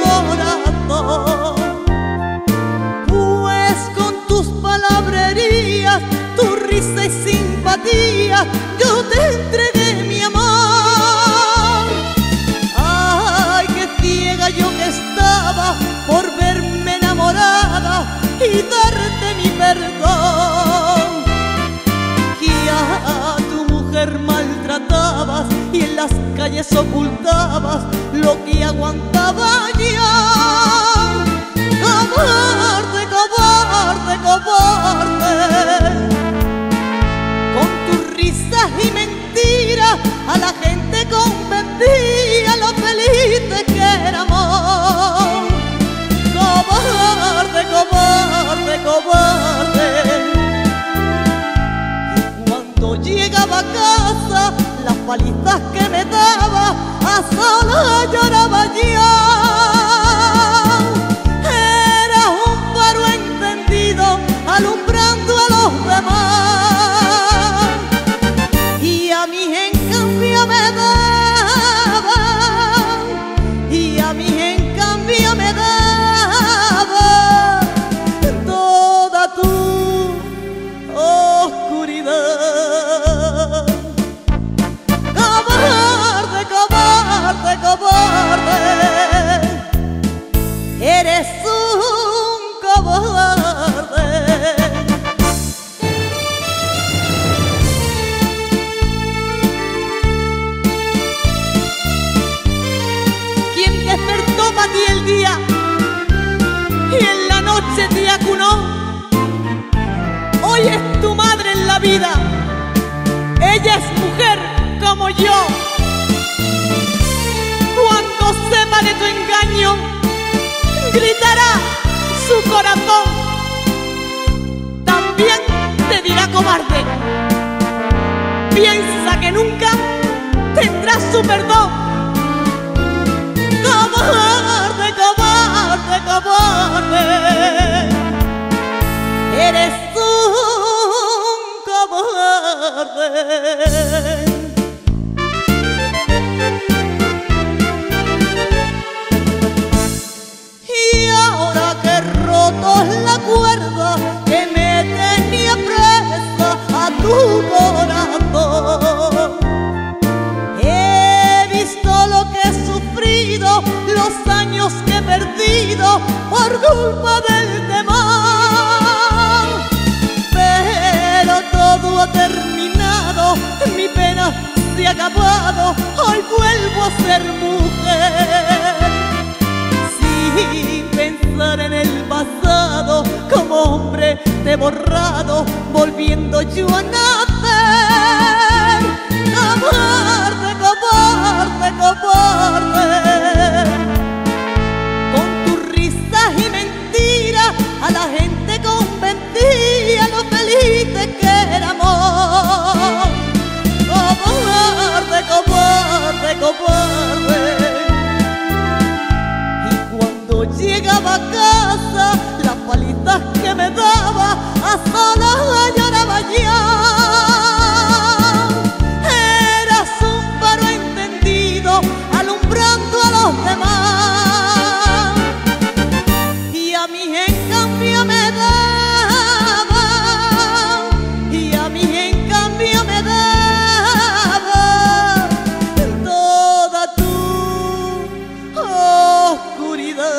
corazón. Pues con tus palabrerías, tu risa y simpatía, yo te entregué mi amor. Ay, qué ciega yo que estaba por verme enamorada y darte mi perdón. Que a tu mujer maltratabas y en las calles ocultabas lo que aguantaba yo. Cobarde, cobarde, cobarde. Con tus risas y mentiras a la gente convencía lo felices que éramos. Cobarde, cobarde, cobarde. Y cuando llegaba a casa, las palizas que me daba, a solas lloraba yo. Era un faro encendido alumbrando a los demás, y a mí en cambio me daba, y a mí en cambio me daba toda tu oscuridad. Cobarde, cobarde, cobarde, eres un cobarde. Quien despertó para ti el día y en la noche te acunó, hoy es tu madre en la vida. Ella es mujer como yo. Cuando sepa de tu engaño, gritará su corazón. También te dirá cobarde. Piensa que nunca tendrás su perdón. Cobarde, cobarde, cobarde, eres un cobarde. La cuerda que me tenía presa a tu corazón, he visto lo que he sufrido, los años que he perdido por culpa del temor. Pero todo ha terminado, mi pena se ha acabado, hoy vuelvo a ser mujer. Sin pensar en el pasado, como hombre te he borrado, volviendo yo a nacer. Cobarde, cobarde, cobarde. Con tus risas y mentiras a la gente convencía lo felices que éramos. Cobarde, cobarde, cobarde. Llegaba a casa, las palizas que me daba, a solas lloraba yo. Eras un faro encendido alumbrando a los demás, y a mí en cambio me daba, y a mí en cambio me daba toda tu oscuridad.